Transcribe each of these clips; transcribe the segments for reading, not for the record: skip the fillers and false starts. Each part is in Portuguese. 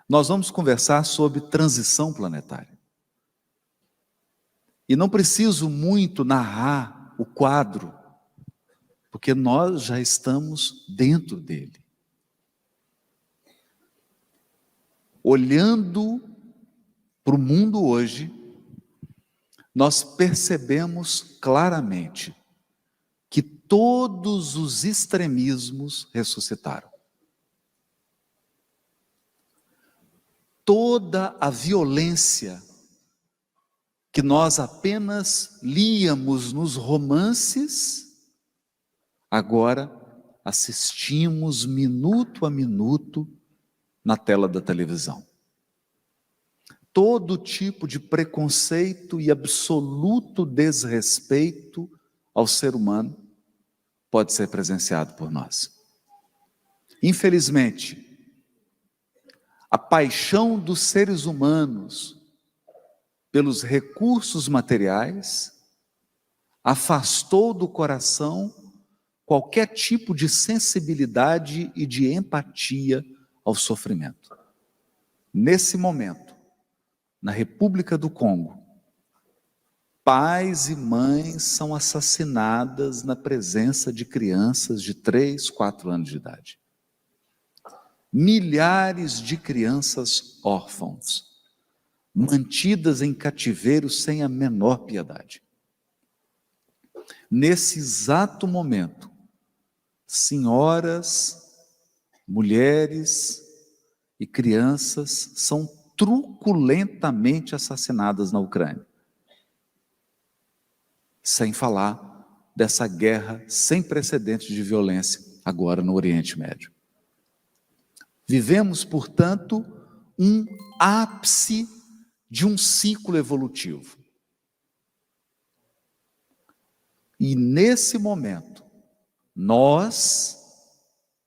Nós vamos conversar sobre transição planetária. E não preciso muito narrar o quadro, porque nós já estamos dentro dele. Olhando para o mundo hoje, nós percebemos claramente que todos os extremismos ressuscitaram. Toda a violência que nós apenas líamos nos romances, agora assistimos minuto a minuto na tela da televisão. Todo tipo de preconceito e absoluto desrespeito ao ser humano pode ser presenciado por nós. Infelizmente, a paixão dos seres humanos pelos recursos materiais afastou do coração qualquer tipo de sensibilidade e de empatia ao sofrimento. Nesse momento, na República do Congo, pais e mães são assassinadas na presença de crianças de 3, 4 anos de idade. Milhares de crianças órfãos, mantidas em cativeiro sem a menor piedade. Nesse exato momento, senhoras, mulheres e crianças são truculentamente assassinadas na Ucrânia. Sem falar dessa guerra sem precedentes de violência agora no Oriente Médio. Vivemos, portanto, um ápice de um ciclo evolutivo. E nesse momento, nós,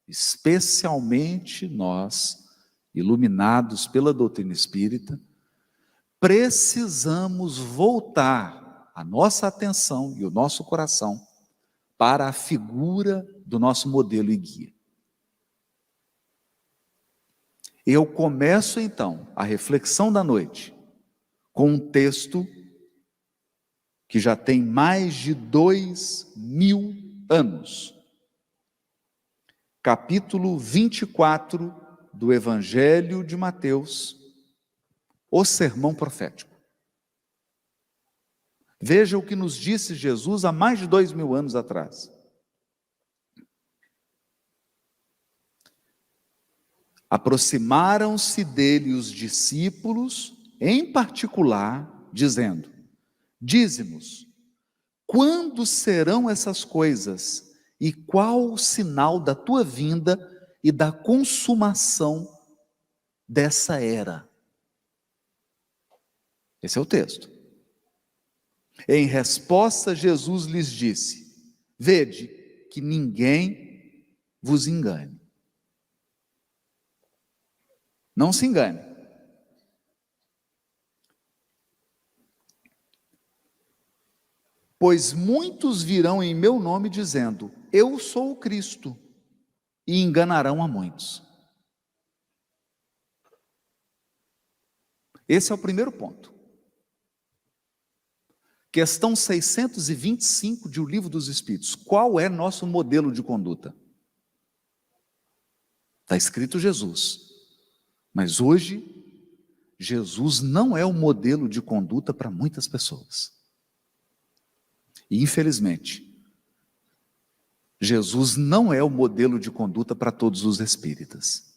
especialmente nós, iluminados pela doutrina espírita, precisamos voltar a nossa atenção e o nosso coração para a figura do nosso modelo e guia. Eu começo então a reflexão da noite com um texto que já tem mais de 2000 anos. Capítulo 24 do Evangelho de Mateus, o sermão profético. Veja o que nos disse Jesus há mais de 2000 anos atrás. Aproximaram-se dele os discípulos, em particular, dizendo: dize-nos, quando serão essas coisas e qual o sinal da tua vinda e da consumação dessa era? Esse é o texto. Em resposta, Jesus lhes disse: vede que ninguém vos engane. Não se engane. Pois muitos virão em meu nome dizendo: eu sou o Cristo, e enganarão a muitos. Esse é o primeiro ponto. Questão 625 de O Livro dos Espíritos. Qual é nosso modelo de conduta? Está escrito Jesus. Mas hoje, Jesus não é o modelo de conduta para muitas pessoas. E, infelizmente, Jesus não é o modelo de conduta para todos os espíritas.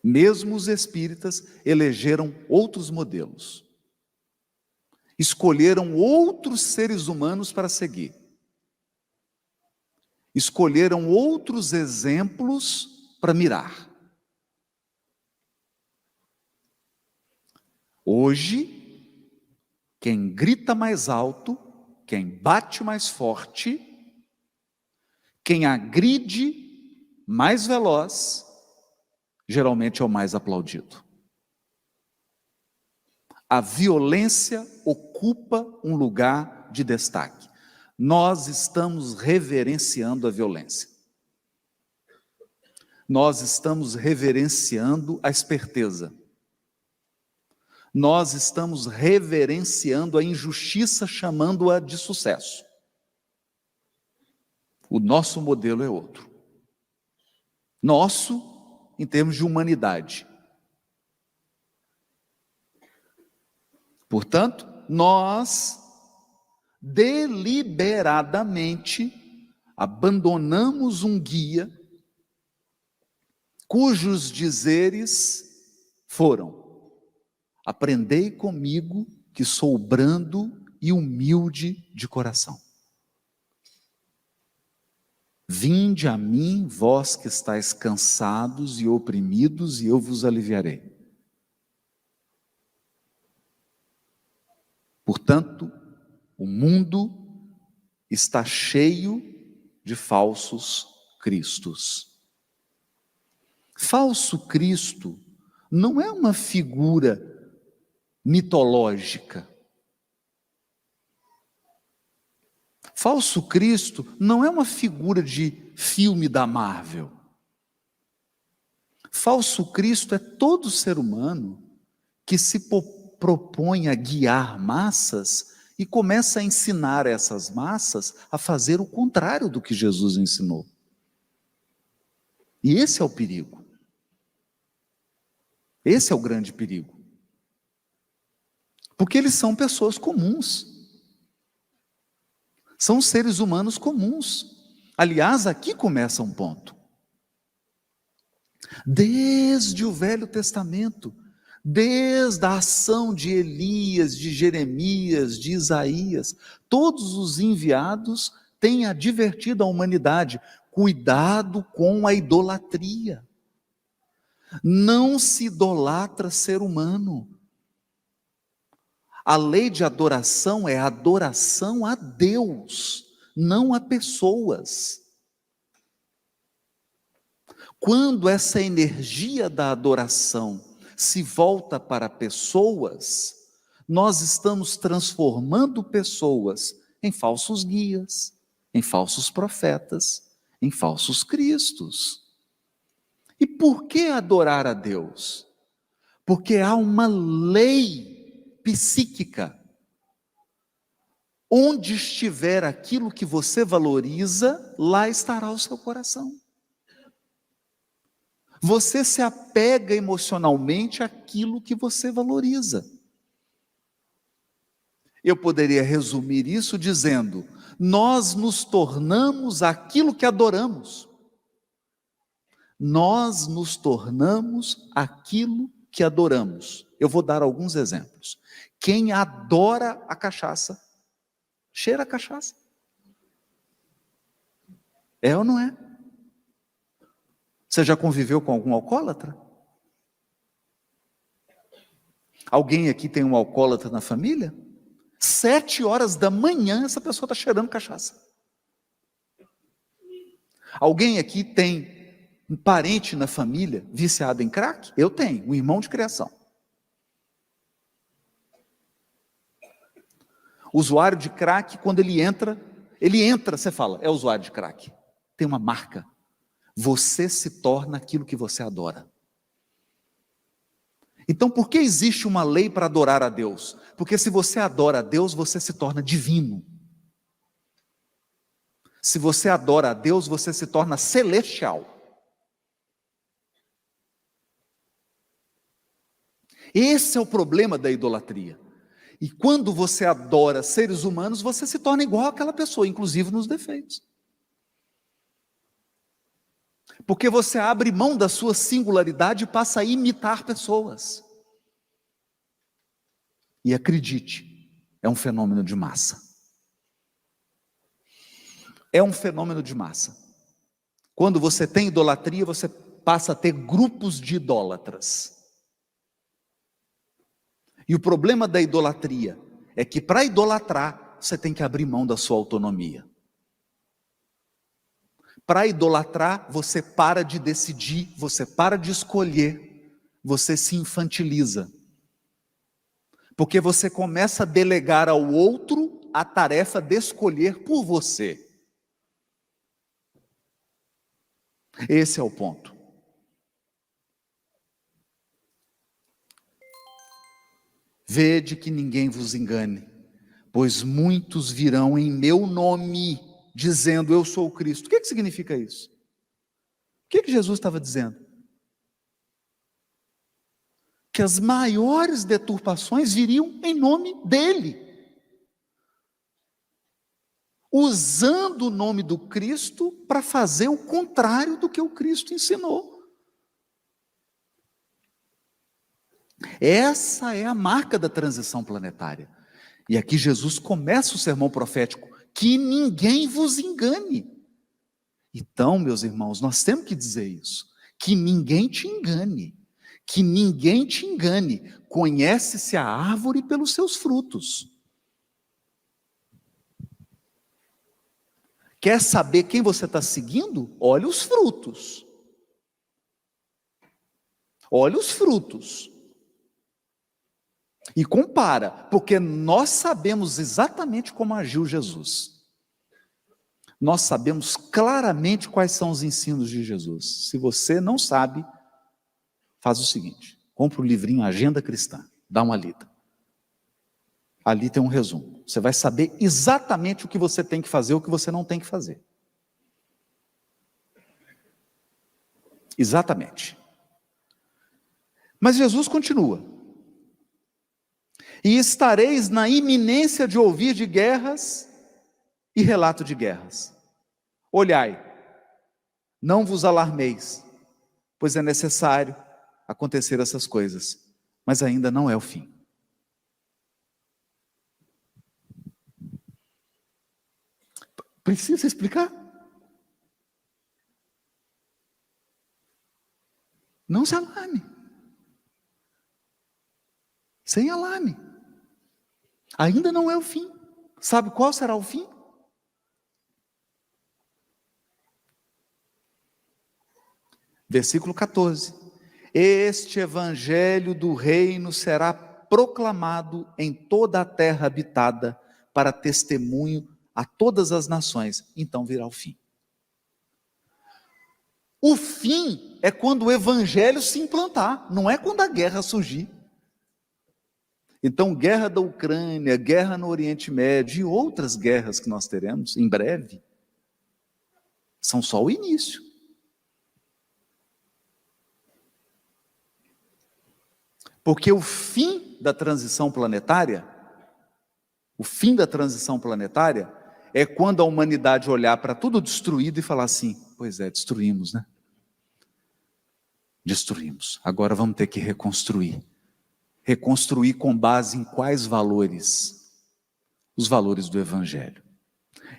Mesmo os espíritas elegeram outros modelos. Escolheram outros seres humanos para seguir. Escolheram outros exemplos para mirar. Hoje, quem grita mais alto, quem bate mais forte, quem agride mais veloz, geralmente é o mais aplaudido. A violência ocupa um lugar de destaque. Nós estamos reverenciando a violência. nós estamos reverenciando a esperteza. Nós estamos reverenciando a injustiça, chamando-a de sucesso. O nosso modelo é outro. Nosso, em termos de humanidade. Portanto, nós deliberadamente abandonamos um guia cujos dizeres foram: aprendei comigo que sou brando e humilde de coração. Vinde a mim, vós que estáis cansados e oprimidos, e eu vos aliviarei. Portanto, o mundo está cheio de falsos cristos. Falso Cristo não é uma figura mitológica. Falso Cristo não é uma figura de filme da Marvel. Falso Cristo é todo ser humano que se propõe a guiar massas e começa a ensinar essas massas a fazer o contrário do que Jesus ensinou. E esse é o perigo. Esse é o grande perigo. Porque eles são pessoas comuns. São seres humanos comuns. Aliás, aqui começa um ponto. Desde o Velho Testamento, desde a ação de Elias, de Jeremias, de Isaías, todos os enviados têm advertido a humanidade: cuidado com a idolatria. Não se idolatra ser humano. A lei de adoração é adoração a Deus, não a pessoas. Quando essa energia da adoração se volta para pessoas, nós estamos transformando pessoas em falsos guias, em falsos profetas, em falsos cristos. E por que adorar a Deus? Porque há uma lei psíquica. Onde estiver aquilo que você valoriza, lá estará o seu coração. Você se apega emocionalmente àquilo que você valoriza. Eu poderia resumir isso dizendo: nós nos tornamos aquilo que adoramos. Nós nos tornamos aquilo que adoramos. Eu vou dar alguns exemplos. Quem adora a cachaça, cheira a cachaça. É ou não é? Você já conviveu com algum alcoólatra? Alguém aqui tem um alcoólatra na família? 7h da manhã essa pessoa está cheirando cachaça. Alguém aqui tem um parente na família viciado em crack? Eu tenho, um irmão de criação. Usuário de crack, quando ele entra, você fala: é usuário de crack. Tem uma marca. Você se torna aquilo que você adora. Então, por que existe uma lei para adorar a Deus? Porque se você adora a Deus, você se torna divino. Se você adora a Deus, você se torna celestial. Esse é o problema da idolatria. E quando você adora seres humanos, você se torna igual àquela pessoa, inclusive nos defeitos. Porque você abre mão da sua singularidade e passa a imitar pessoas. E acredite, é um fenômeno de massa. É um fenômeno de massa. Quando você tem idolatria, você passa a ter grupos de idólatras. E o problema da idolatria é que para idolatrar, você tem que abrir mão da sua autonomia. Para idolatrar, você para de decidir, você para de escolher, você se infantiliza. Porque você começa a delegar ao outro a tarefa de escolher por você. Esse é o ponto. Vede que ninguém vos engane, pois muitos virão em meu nome, dizendo eu sou o Cristo. O que significa isso? O que Jesus estava dizendo? Que as maiores deturpações viriam em nome dele, usando o nome do Cristo para fazer o contrário do que o Cristo ensinou. Essa é a marca da transição planetária. E aqui Jesus começa o sermão profético: que ninguém vos engane. Então, meus irmãos, nós temos que dizer isso: que ninguém te engane, que ninguém te engane. Conhece-se a árvore pelos seus frutos. Quer saber quem você está seguindo? Olha os frutos. Olha os frutos. E compara, porque nós sabemos exatamente como agiu Jesus. Nós sabemos claramente quais são os ensinos de Jesus. Se você não sabe, faz o seguinte: compra o livrinho Agenda Cristã, dá uma lida. Ali tem um resumo. Você vai saber exatamente o que você tem que fazer e o que você não tem que fazer. Exatamente. Mas Jesus continua: e estareis na iminência de ouvir de guerras e relato de guerras. Olhai, não vos alarmeis, pois é necessário acontecer essas coisas, mas ainda não é o fim. Precisa explicar? Não se alarme. Sem alarme. Ainda não é o fim. Sabe qual será o fim? Versículo 14. Este evangelho do reino será proclamado em toda a terra habitada para testemunho a todas as nações. Então virá o fim. O fim é quando o evangelho se implantar, não é quando a guerra surgir. Então, guerra da Ucrânia, guerra no Oriente Médio e outras guerras que nós teremos em breve, são só o início. Porque o fim da transição planetária é quando a humanidade olhar para tudo destruído e falar assim: pois é, destruímos, né? Destruímos, agora vamos ter que reconstruir. Reconstruir com base em quais valores? Os valores do Evangelho.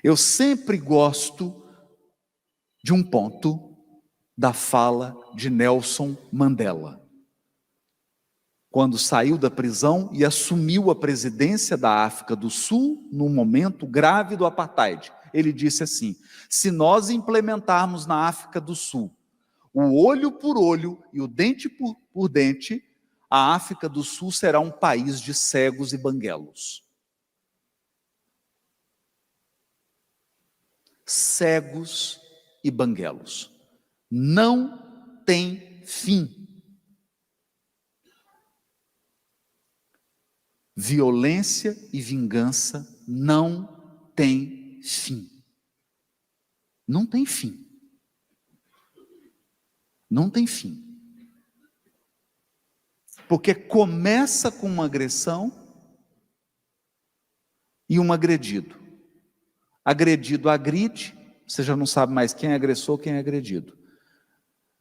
Eu sempre gosto de um ponto da fala de Nelson Mandela, quando saiu da prisão e assumiu a presidência da África do Sul num momento grave do apartheid. Ele disse assim: se nós implementarmos na África do Sul o olho por olho e o dente por dente, a África do Sul será um país de cegos e banguelos. Cegos e banguelos. Não tem fim. Violência e vingança não tem fim. Não tem fim. Não tem fim. Porque começa com uma agressão e um agredido. Agredido agride, você já não sabe mais quem é agressor, quem é agredido.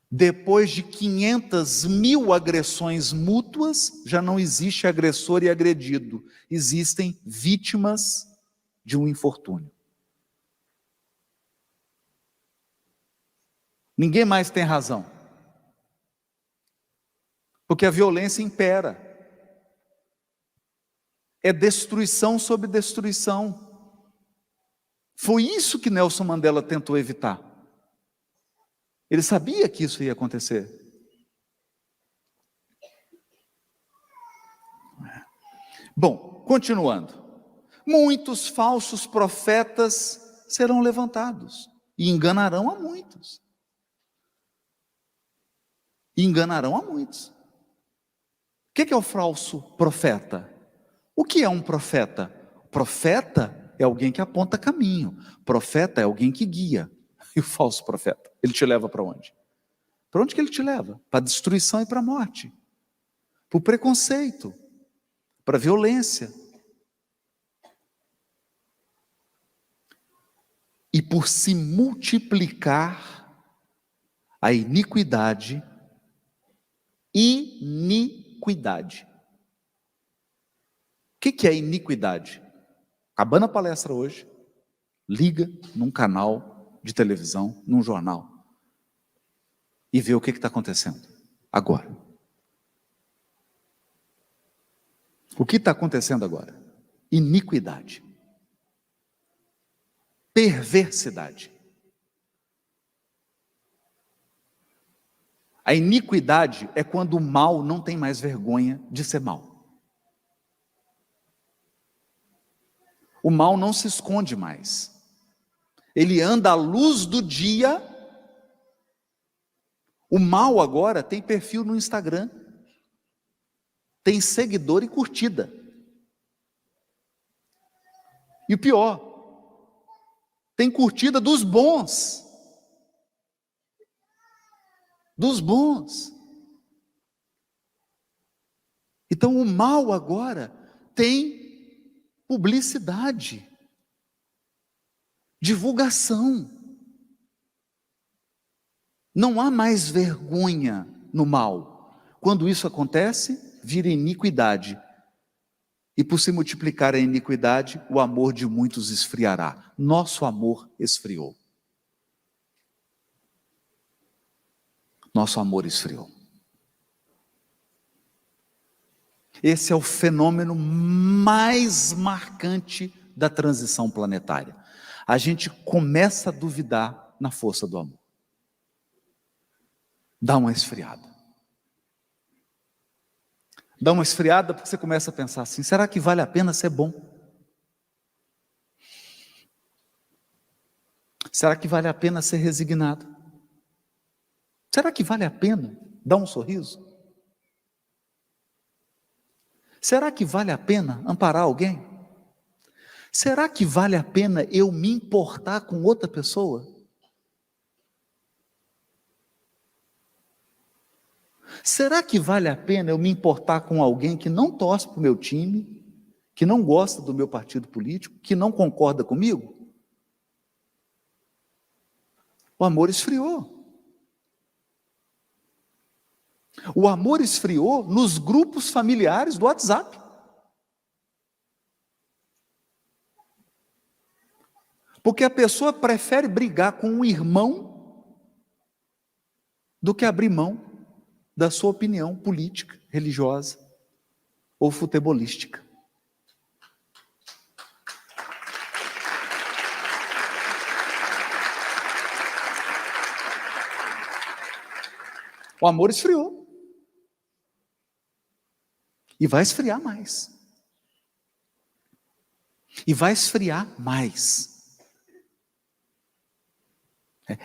Depois de 500.000 agressões mútuas, já não existe agressor e agredido. Existem vítimas de um infortúnio. Ninguém mais tem razão. Porque a violência impera. É destruição sobre destruição. Foi isso que Nelson Mandela tentou evitar. Ele sabia que isso ia acontecer. Bom, continuando. Muitos falsos profetas serão levantados e enganarão a muitos. E enganarão a muitos. O que é o falso profeta? O que é um profeta? Profeta é alguém que aponta caminho. Profeta é alguém que guia. E o falso profeta? Ele te leva para onde? Para onde que ele te leva? Para a destruição e para a morte. Para o preconceito. Para a violência. E por se multiplicar a iniquidade. Iniquidade. O que é iniquidade? Acabando a palestra hoje, liga num canal de televisão, num jornal, e vê o que está acontecendo agora. O que está acontecendo agora? Iniquidade. Perversidade. A iniquidade é quando o mal não tem mais vergonha de ser mal. O mal não se esconde mais. Ele anda à luz do dia. O mal agora tem perfil no Instagram. Tem seguidor e curtida. E o pior, tem curtida dos bons. Dos bons. Então o mal agora tem publicidade, divulgação. Não há mais vergonha no mal. Quando isso acontece, vira iniquidade. E por se multiplicar a iniquidade, o amor de muitos esfriará. Nosso amor esfriou. Nosso amor esfriou. Esse é o fenômeno mais marcante da transição planetária. A gente começa a duvidar na força do amor. Dá uma esfriada. Dá uma esfriada porque você começa a pensar assim, será que vale a pena ser bom? Será que vale a pena ser resignado? Será que vale a pena dar um sorriso? Será que vale a pena amparar alguém? Será que vale a pena eu me importar com outra pessoa? Será que vale a pena eu me importar com alguém que não torce para o meu time, que não gosta do meu partido político, que não concorda comigo? O amor esfriou. O amor esfriou nos grupos familiares do WhatsApp. Porque a pessoa prefere brigar com um irmão do que abrir mão da sua opinião política, religiosa ou futebolística. O amor esfriou. E vai esfriar mais. E vai esfriar mais.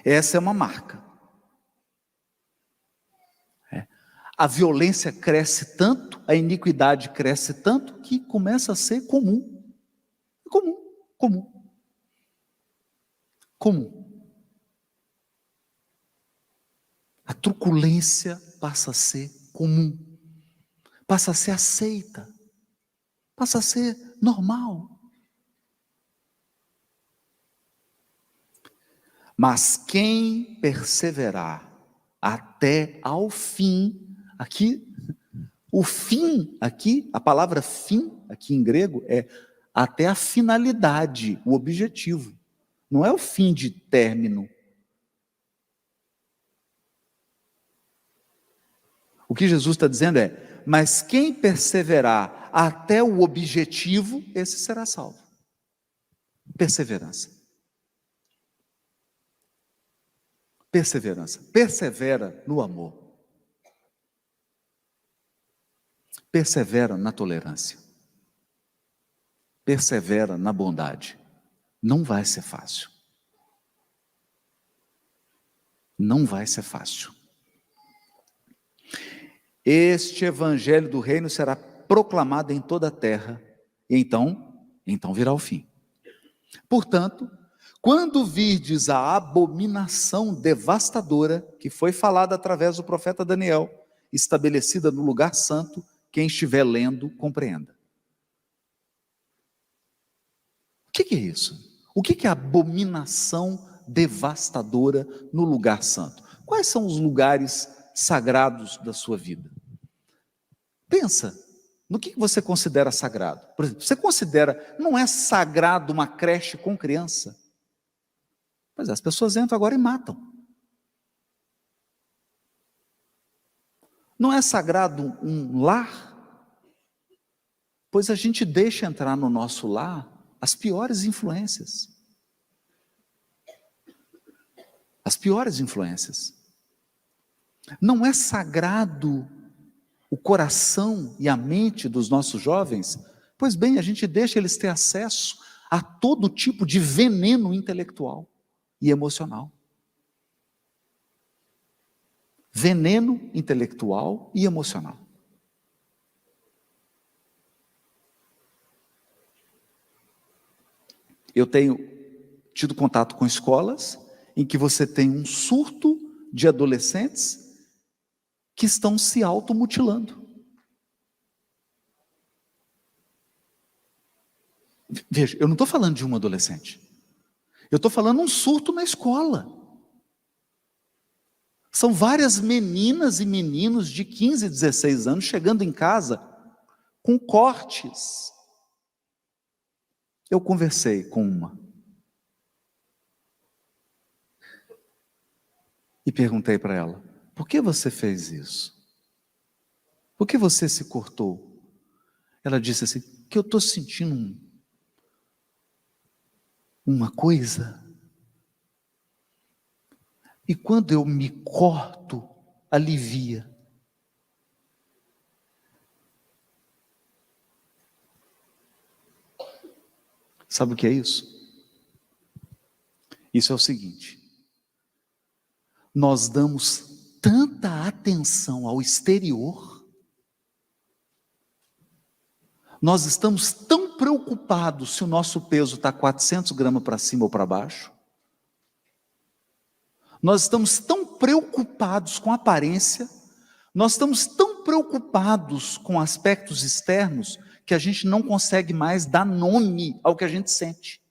Essa é uma marca. A violência cresce tanto, a iniquidade cresce tanto, que começa a ser comum. Comum. A truculência passa a ser comum. Passa a ser aceita. Passa a ser normal. Mas quem perseverar até ao fim, aqui, o fim aqui, a palavra fim aqui em grego é até a finalidade, o objetivo. Não é o fim de término. O que Jesus está dizendo é, mas quem perseverar até o objetivo, esse será salvo. Perseverança. Perseverança. Persevera no amor. Persevera na tolerância. Persevera na bondade. Não vai ser fácil. Não vai ser fácil. Este evangelho do reino será proclamado em toda a terra e então virá o fim. Portanto, quando virdes a abominação devastadora, que foi falada através do profeta Daniel, estabelecida no lugar santo, quem estiver lendo, compreenda. O que é isso? O que é abominação devastadora no lugar santo? Quais são os lugares sagrados da sua vida? Pensa, no que você considera sagrado? Por exemplo, você considera, não é sagrado uma creche com criança? Pois é, as pessoas entram agora e matam. Não é sagrado um lar? Pois a gente deixa entrar no nosso lar as piores influências. As piores influências. Não é sagrado o coração e a mente dos nossos jovens? Pois bem, a gente deixa eles ter acesso a todo tipo de veneno intelectual e emocional. Veneno intelectual e emocional. Eu tenho tido contato com escolas em que você tem um surto de adolescentes que estão se automutilando. Veja, eu não estou falando de um adolescente. Eu estou falando um surto na escola. São várias meninas e meninos de 15, 16 anos chegando em casa com cortes. Eu conversei com uma e perguntei para ela: por que você fez isso? Por que você se cortou? Ela disse assim: que eu estou sentindo uma coisa, e quando eu me corto, alivia. Sabe o que é isso? Isso é o seguinte: nós damos tanta atenção ao exterior, nós estamos tão preocupados se o nosso peso está 400 gramas para cima ou para baixo, nós estamos tão preocupados com a aparência, nós estamos tão preocupados com aspectos externos, que a gente não consegue mais dar nome ao que a gente sente.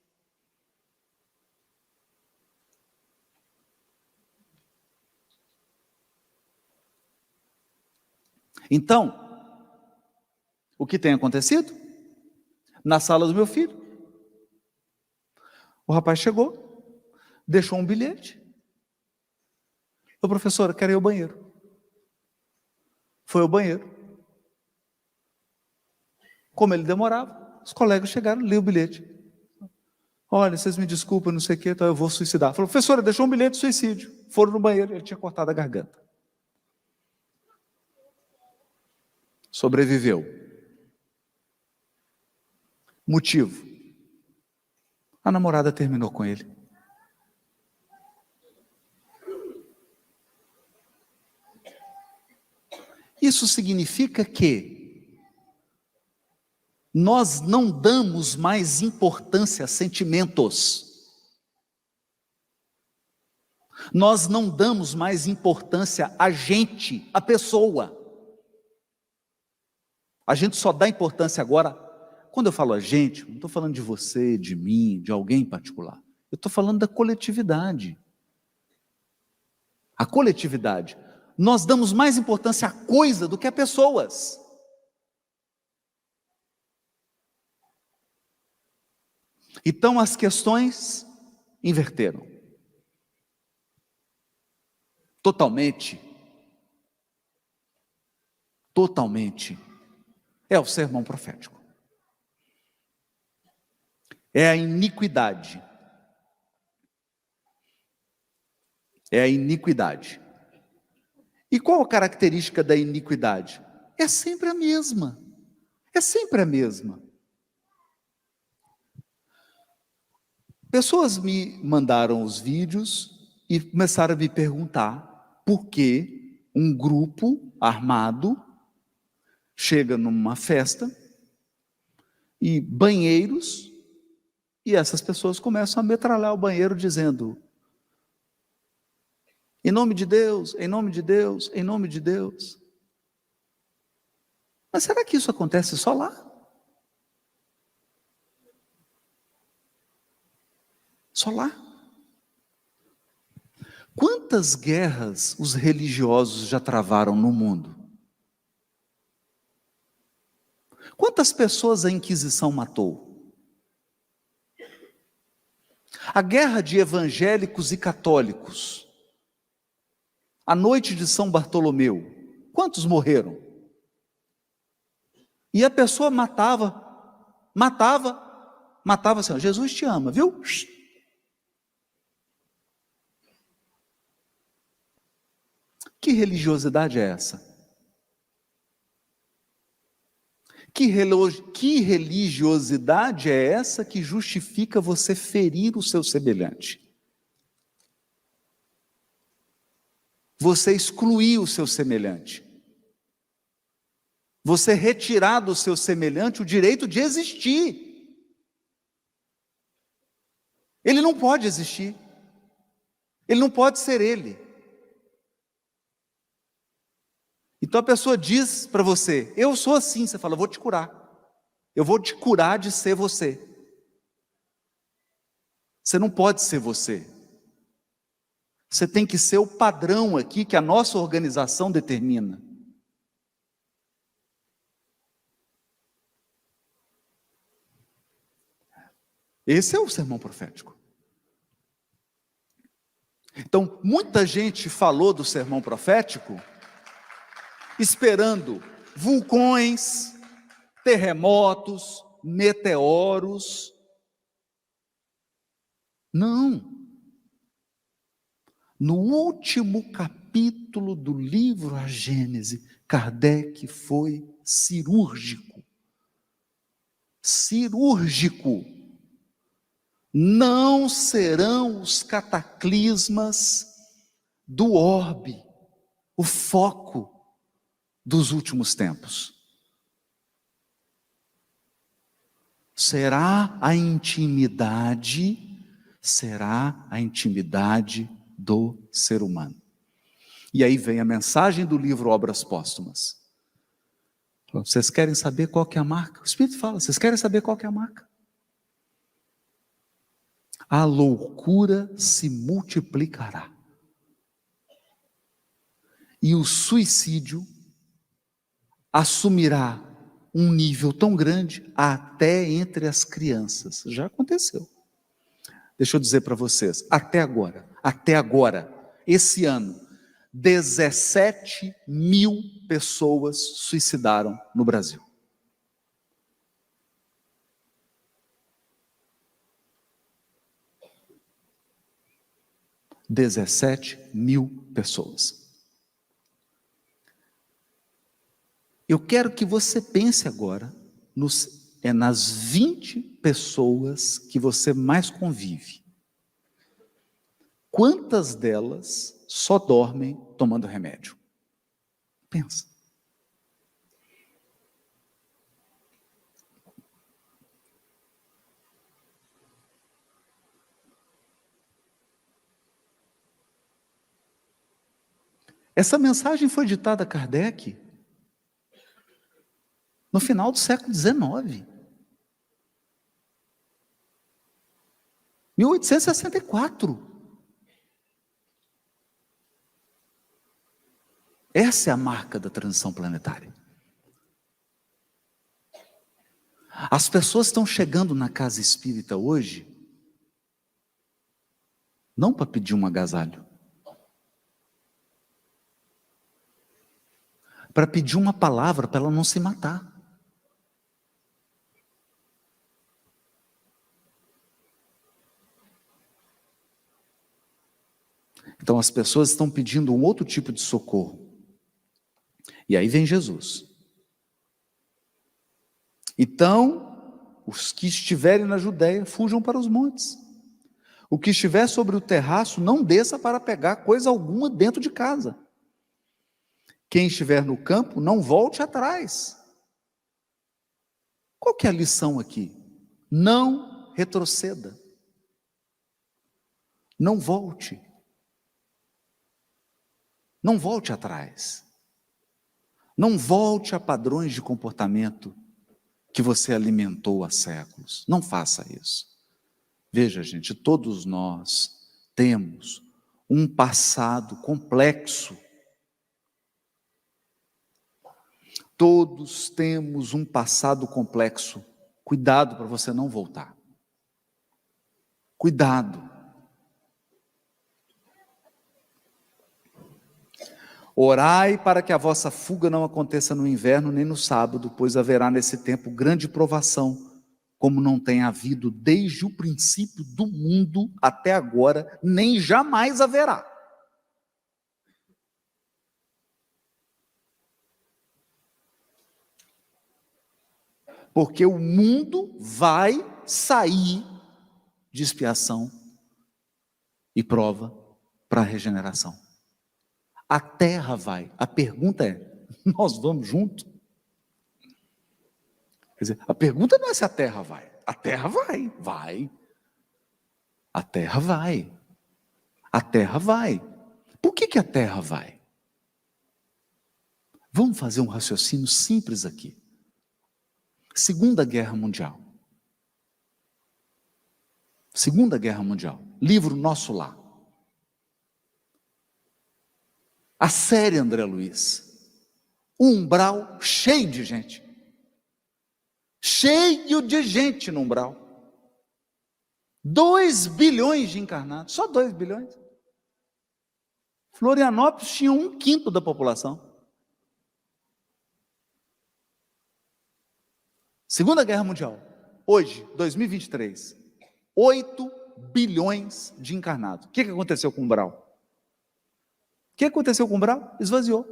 Então, o que tem acontecido? Na sala do meu filho, o rapaz chegou, deixou um bilhete. Ô professora, quero ir ao banheiro. Foi ao banheiro. Como ele demorava, os colegas chegaram, liam o bilhete. Olha, vocês me desculpem, não sei o que, então eu vou suicidar. Falou: professora, deixou um bilhete de suicídio. Foram no banheiro, ele tinha cortado a garganta. Sobreviveu. Motivo: a namorada terminou com ele. Isso significa que nós não damos mais importância a sentimentos. Nós não damos mais importância a gente, a pessoa. A gente só dá importância agora, quando eu falo a gente, não estou falando de você, de mim, de alguém em particular. Eu estou falando da coletividade. A coletividade. Nós damos mais importância à coisa do que a pessoas. Então as questões inverteram. Totalmente. É o sermão profético. É a iniquidade. É a iniquidade. E qual a característica da iniquidade? É sempre a mesma. É sempre a mesma. Pessoas me mandaram os vídeos e começaram a me perguntar por que um grupo armado chega numa festa, e banheiros, e essas pessoas começam a metralhar o banheiro dizendo: em nome de Deus, em nome de Deus, em nome de Deus. Mas será que isso acontece só lá? Só lá? Quantas guerras os religiosos já travaram no mundo? Quantas pessoas a Inquisição matou? A guerra de evangélicos e católicos, a noite de São Bartolomeu, quantos morreram? E a pessoa matava assim: Jesus te ama, viu? Que religiosidade é essa? Que religiosidade é essa que justifica você ferir o seu semelhante? Você excluir o seu semelhante? Você retirar do seu semelhante o direito de existir? Ele não pode existir. Ele não pode ser ele. Então a pessoa diz para você: eu sou assim. Você fala: eu vou te curar. Eu vou te curar de ser você. Você não pode ser você. Você tem que ser o padrão aqui que a nossa organização determina. Esse é o sermão profético. Então, muita gente falou do sermão profético esperando vulcões, terremotos, meteoros. Não. No último capítulo do livro A Gênese, Kardec foi cirúrgico. Cirúrgico. Não serão os cataclismas do orbe o foco dos últimos tempos. Será a intimidade do ser humano. E aí vem a mensagem do livro Obras Póstumas. Vocês querem saber qual que é a marca? O Espírito fala: vocês querem saber qual que é a marca? A loucura se multiplicará. E o suicídio assumirá um nível tão grande até entre as crianças. Já aconteceu. Deixa eu dizer para vocês, até agora, esse ano, 17 mil pessoas suicidaram no Brasil. (17 mil pessoas). Eu quero que você pense agora nas 20 pessoas que você mais convive. Quantas delas só dormem tomando remédio? Pensa. Essa mensagem foi ditada a Kardec no final do século XIX. 1864. Essa é a marca da transição planetária. As pessoas estão chegando na casa espírita hoje, não para pedir um agasalho, para pedir uma palavra para ela não se matar. Então as pessoas estão pedindo um outro tipo de socorro. E aí vem Jesus. Então, os que estiverem na Judéia, fujam para os montes. O que estiver sobre o terraço, não desça para pegar coisa alguma dentro de casa. Quem estiver no campo, não volte atrás. Qual que é a lição aqui? Não retroceda. Não volte. Não volte atrás. Não volte a padrões de comportamento que você alimentou há séculos. Não faça isso. Veja, gente, todos nós temos um passado complexo. Todos temos um passado complexo. Cuidado para você não voltar. Cuidado. Orai para que a vossa fuga não aconteça no inverno nem no sábado, pois haverá nesse tempo grande provação, como não tem havido desde o princípio do mundo até agora, nem jamais haverá. Porque o mundo vai sair de expiação e prova para a regeneração. A terra vai. A pergunta é, nós vamos junto? Quer dizer, a pergunta não é se a terra vai. A terra vai. A terra vai. A terra vai. Por que a terra vai? Vamos fazer um raciocínio simples aqui. Segunda Guerra Mundial. Segunda Guerra Mundial. Livro Nosso Lar. A série André Luiz. Um umbral cheio de gente. Cheio de gente no umbral. 2 bilhões de encarnados. Só 2 bilhões. Florianópolis tinha 1/5 da população. Segunda Guerra Mundial. Hoje, 2023. 8 bilhões de encarnados. O que aconteceu com o umbral? O que aconteceu com o umbral? Esvaziou.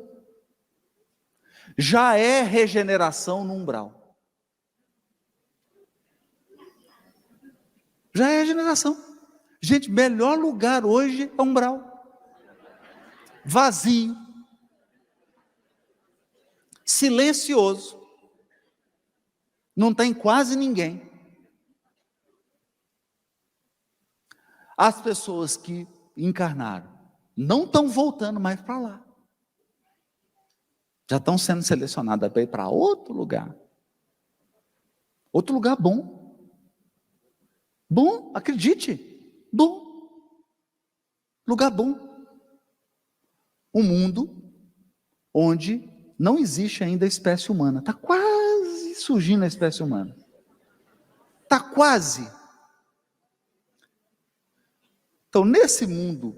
Já é regeneração no umbral. Já é regeneração. Gente, melhor lugar hoje é umbral. Vazio. Silencioso. Não tem quase ninguém. As pessoas que encarnaram não estão voltando mais para lá. Já estão sendo selecionadas para ir para outro lugar. Outro lugar bom. Bom, acredite. Bom. Lugar bom. Um mundo onde não existe ainda a espécie humana. Está quase surgindo a espécie humana. Está quase. Então, nesse mundo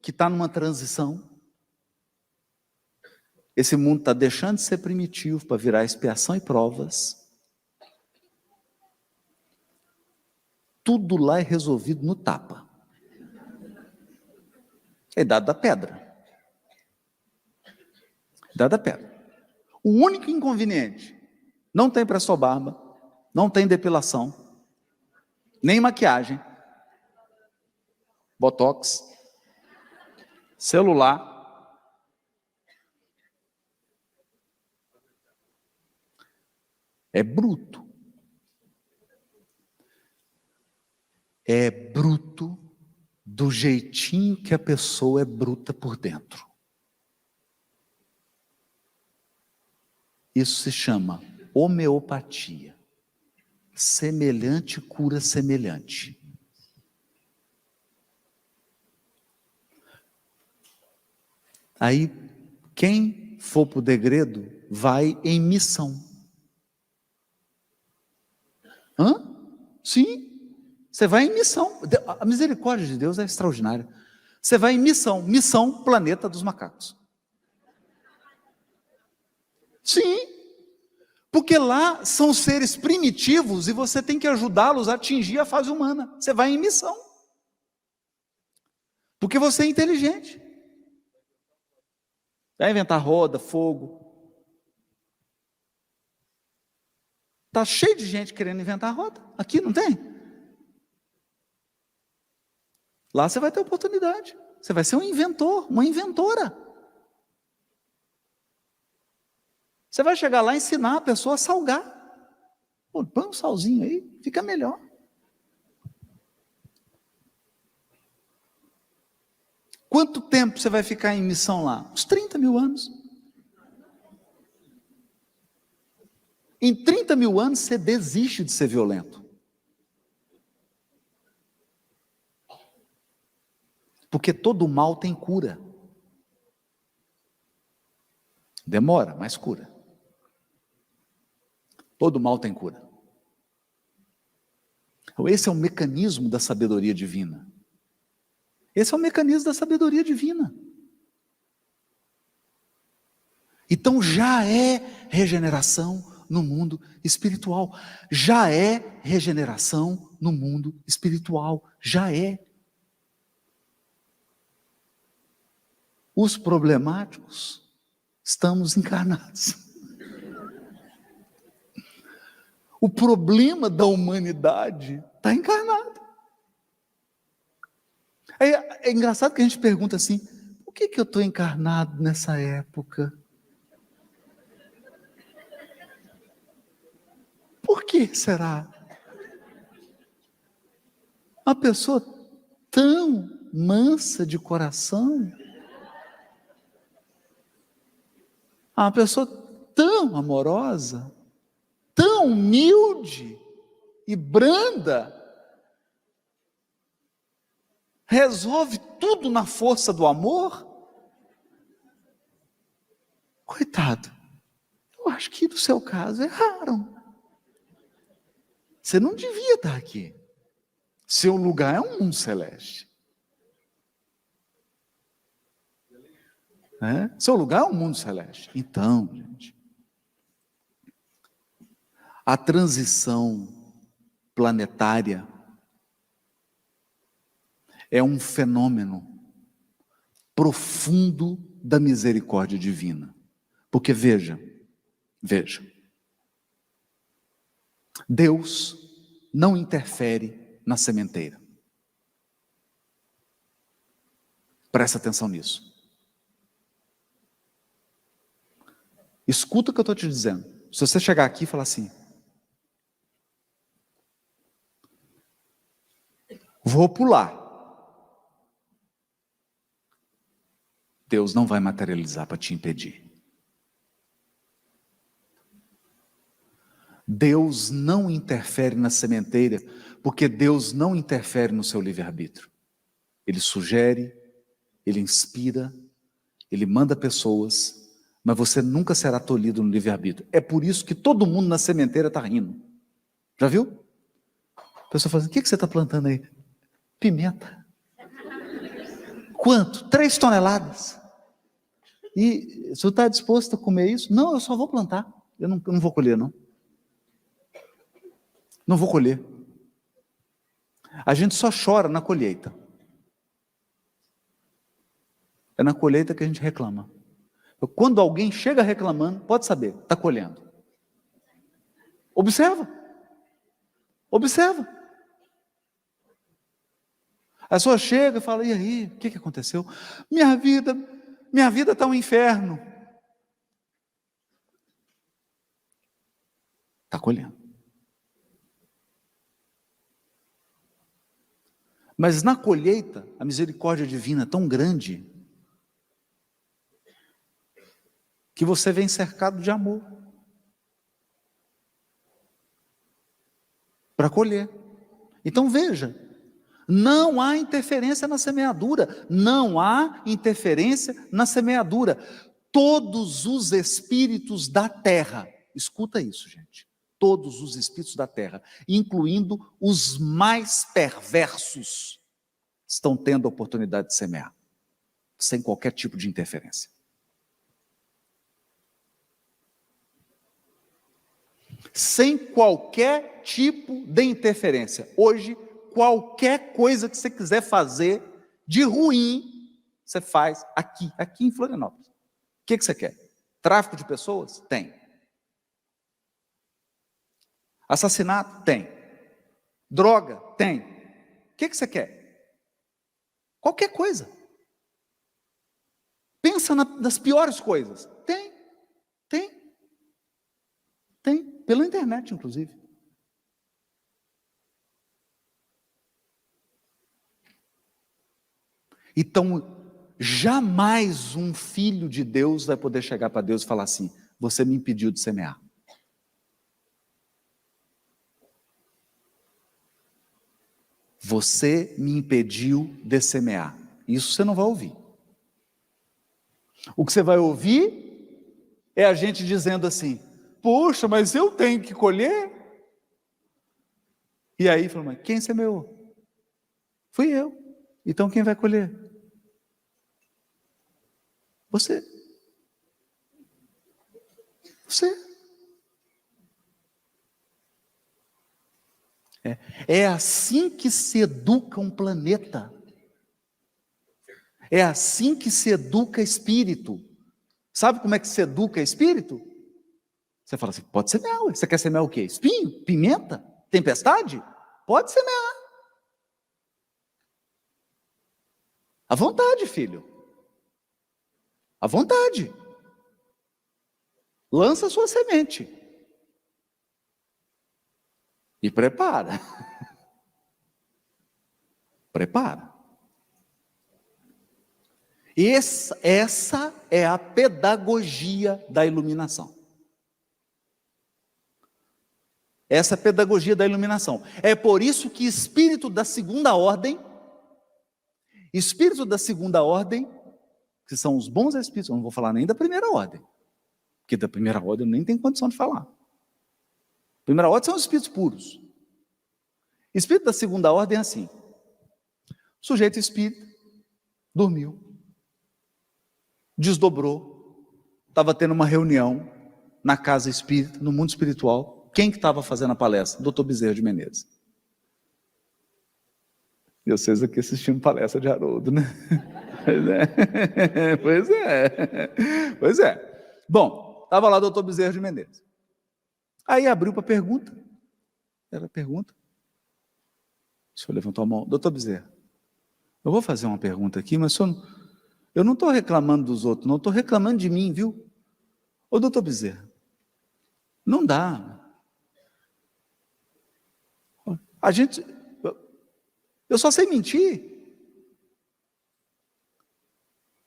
que está numa transição, esse mundo está deixando de ser primitivo para virar expiação e provas. Tudo lá é resolvido no tapa. É a idade da pedra. Idade da pedra. O único inconveniente, não tem pressão-barba, não tem depilação, nem maquiagem, botox, celular. É bruto. É bruto do jeitinho que a pessoa é bruta por dentro. Isso se chama homeopatia. Semelhante cura semelhante. Aí, quem for para o degredo, vai em missão. Hã? Sim. Você vai em missão. A misericórdia de Deus é extraordinária. Você vai em missão. Missão Planeta dos Macacos. Sim. Porque lá são seres primitivos e você tem que ajudá-los a atingir a fase humana. Você vai em missão. Porque você é inteligente. Vai inventar roda, fogo. Está cheio de gente querendo inventar roda. Aqui não tem? Lá você vai ter oportunidade. Você vai ser um inventor, uma inventora. Você vai chegar lá e ensinar a pessoa a salgar. Pô, põe um salzinho aí, fica melhor. Quanto tempo você vai ficar em missão lá? Uns 30 mil anos. Em 30 mil anos você desiste de ser violento. Porque todo mal tem cura. Demora, mas cura. Todo mal tem cura. Então, esse é o mecanismo da sabedoria divina. Esse é o mecanismo da sabedoria divina. Então já é regeneração no mundo espiritual. Já é regeneração no mundo espiritual. Já é. Os problemáticos estamos encarnados. O problema da humanidade está encarnado. É engraçado que a gente pergunta assim, por que eu estou encarnado nessa época? Por que será? Uma pessoa tão mansa de coração, uma pessoa tão amorosa, tão humilde e branda, resolve tudo na força do amor? Coitado, eu acho que no seu caso erraram. Você não devia estar aqui. Seu lugar é um mundo celeste. Seu lugar é um mundo celeste. Então, gente, a transição planetária é um fenômeno profundo da misericórdia divina. Porque veja, Deus não interfere na sementeira. Presta atenção nisso. Escuta o que eu estou te dizendo. Se você chegar aqui e falar assim, vou pular, Deus não vai materializar para te impedir. Deus não interfere na sementeira, porque Deus não interfere no seu livre-arbítrio. Ele sugere, Ele inspira, Ele manda pessoas, mas você nunca será tolhido no livre-arbítrio. É por isso que todo mundo na sementeira está rindo. Já viu? A pessoa fala assim, o que você está plantando aí? Pimenta. Quanto? 3 toneladas. E você está disposto a comer isso? Não, eu só vou plantar. Eu não vou colher, não. Não vou colher. A gente só chora na colheita. É na colheita que a gente reclama. Quando alguém chega reclamando, pode saber, está colhendo. Observa. Observa. A pessoa chega e fala, e aí, o que aconteceu? Minha vida está um inferno. Está colhendo. Mas na colheita, a misericórdia divina é tão grande, que você vem cercado de amor. Para colher. Então veja, não há interferência na semeadura. Não há interferência na semeadura. Todos os espíritos da terra, escuta isso, gente. Todos os espíritos da terra, incluindo os mais perversos, estão tendo a oportunidade de semear, sem qualquer tipo de interferência. Sem qualquer tipo de interferência. Hoje, qualquer coisa que você quiser fazer de ruim, você faz aqui em Florianópolis. O que você quer? Tráfico de pessoas? Tem. Assassinato? Tem. Droga? Tem. O que você quer? Qualquer coisa. Pensa nas piores coisas. Tem. Pela internet, inclusive. Então, jamais um filho de Deus vai poder chegar para Deus e falar assim: você me impediu de semear. Você me impediu de semear. Isso você não vai ouvir. O que você vai ouvir é a gente dizendo assim: poxa, mas eu tenho que colher. E aí, falou, mas quem semeou? Fui eu. Então quem vai colher? Você. Você. É assim que se educa um planeta. É assim que se educa espírito. Sabe como é que se educa espírito? Você fala assim, pode semear. Você quer semear o quê? Espinho? Pimenta? Tempestade? Pode semear. À vontade, filho. À vontade. Lança a sua semente. E prepara. Prepara. Essa é a pedagogia da iluminação. Essa é a pedagogia da iluminação. É por isso que espírito da segunda ordem, que são os bons espíritos, eu não vou falar nem da primeira ordem, porque da primeira ordem eu nem tenho condição de falar. Primeira ordem são os espíritos puros. Espírito da segunda ordem é assim: sujeito espírita, dormiu, desdobrou, estava tendo uma reunião na casa espírita, no mundo espiritual. Quem que estava fazendo a palestra? Dr. Bezerra de Menezes. E vocês aqui assistindo palestra de Haroldo, né? Pois é. Pois é. Bom, estava lá o Dr. Bezerra de Menezes. Aí abriu para pergunta. Ela pergunta. O senhor levantou a mão. Doutor Bezerra, eu vou fazer uma pergunta aqui, mas eu não estou reclamando dos outros, não estou reclamando de mim, viu? Ô, doutor Bezerra, não dá. Eu só sei mentir.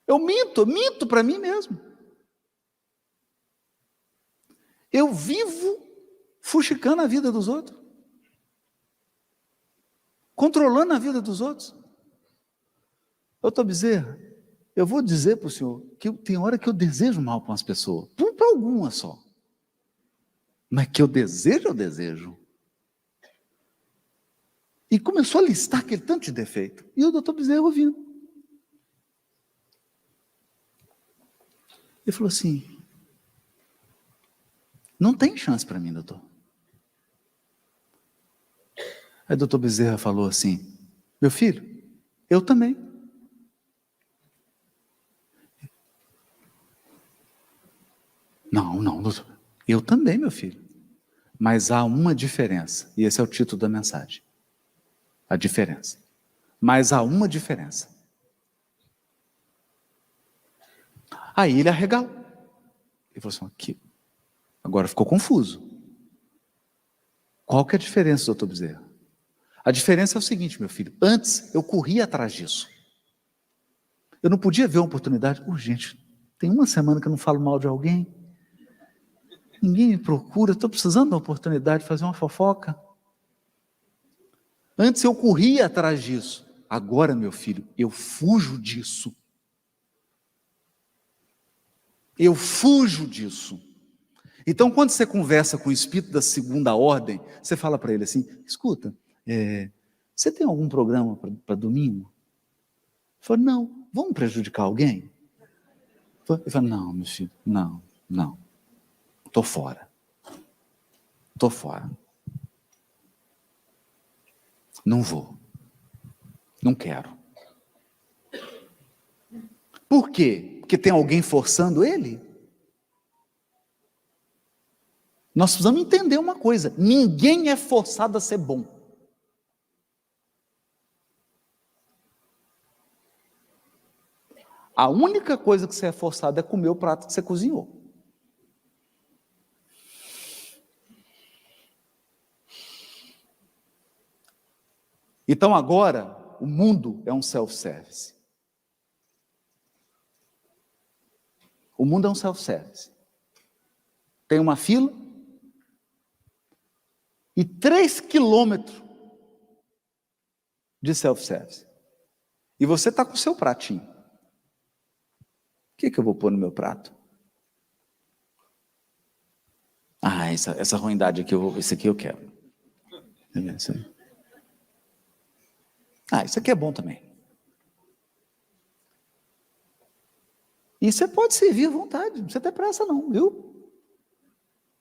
Eu minto para mim mesmo. Eu vivo fuxicando a vida dos outros. Controlando a vida dos outros. Doutor Bezerra, eu vou dizer para o senhor que tem hora que eu desejo mal para umas pessoas. Para algumas só. Mas que eu desejo. E começou a listar aquele tanto de defeito. E o doutor Bezerra ouvindo. Ele falou assim, não tem chance para mim, doutor. Aí o doutor Bezerra falou assim, meu filho, eu também. Não, doutor, eu também, meu filho. Mas há uma diferença, e esse é o título da mensagem. A diferença. Mas há uma diferença. Aí ele arregalou. Ele falou assim, aqui. Agora ficou confuso. Qual que é a diferença, doutor Bezerra? A diferença é o seguinte, meu filho. Antes eu corria atrás disso. Eu não podia ver uma oportunidade. Gente, tem uma semana que eu não falo mal de alguém. Ninguém me procura. Estou precisando de uma oportunidade de fazer uma fofoca. Antes eu corria atrás disso. Agora, meu filho, eu fujo disso. Eu fujo disso. Então, quando você conversa com o espírito da segunda ordem, você fala para ele assim, escuta, você tem algum programa para domingo? Ele fala, não, vamos prejudicar alguém? Ele fala, não, meu filho, não, estou fora. Não vou. Não quero. Por quê? Porque tem alguém forçando ele? Nós precisamos entender uma coisa, ninguém é forçado a ser bom. A única coisa que você é forçado é comer o prato que você cozinhou. Então agora, o mundo é um self-service. O mundo é um self-service. Tem uma fila e 3 quilômetros de self-service. E você está com o seu pratinho. O que eu vou pôr no meu prato? Ah, essa ruindade aqui, esse aqui eu quero. Ah, isso aqui é bom também. E você pode servir à vontade, não precisa ter pressa não, viu?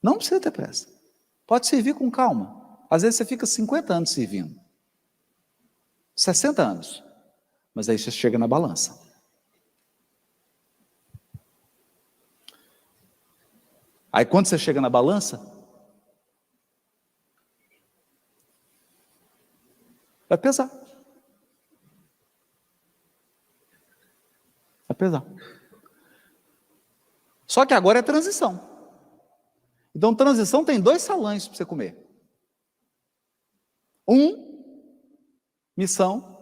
Não precisa ter pressa. Pode servir com calma. Às vezes você fica 50 anos servindo. 60 anos. Mas aí você chega na balança. Aí quando você chega na balança, vai pesar. Vai pesar. Só que agora é transição. Então transição tem 2 salões para você comer. Missão.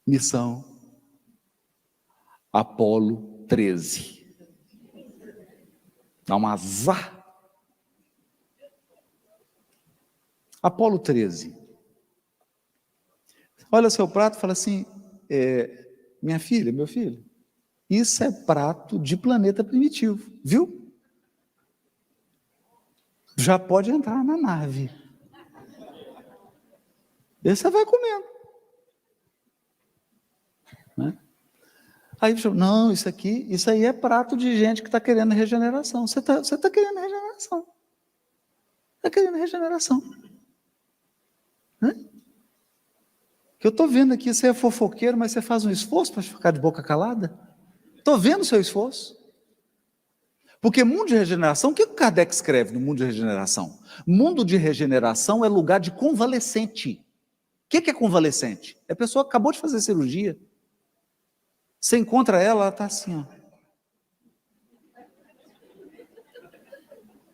Missão Apolo 13. Dá um azar. Apolo 13. Olha seu prato e fala assim, minha filha, meu filho, isso é prato de planeta primitivo, viu? Já pode entrar na nave. E você vai comendo. Né? Aí, não, isso aí é prato de gente que está querendo regeneração. Você tá querendo regeneração. Está querendo regeneração. Né? Que eu estou vendo aqui, você é fofoqueiro, mas você faz um esforço para ficar de boca calada? Estou vendo o seu esforço. Porque mundo de regeneração, o que o Kardec escreve no mundo de regeneração? Mundo de regeneração é lugar de convalescente. O que é convalescente? É a pessoa que acabou de fazer cirurgia. Você encontra ela está assim, ó.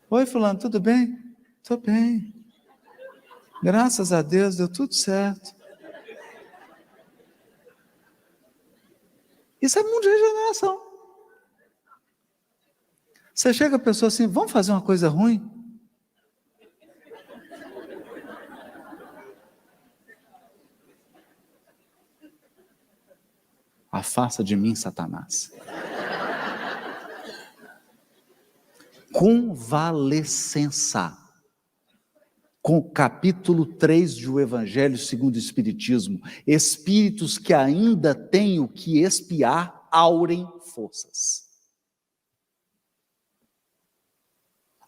Oi, fulano, tudo bem? Estou bem. Graças a Deus, deu tudo certo. Isso é mundo de regeneração. Você chega a pessoa assim, vamos fazer uma coisa ruim? Afasta de mim, Satanás. Convalescença. Com o capítulo 3 do Evangelho segundo o Espiritismo. Espíritos que ainda têm o que expiar, aurem forças.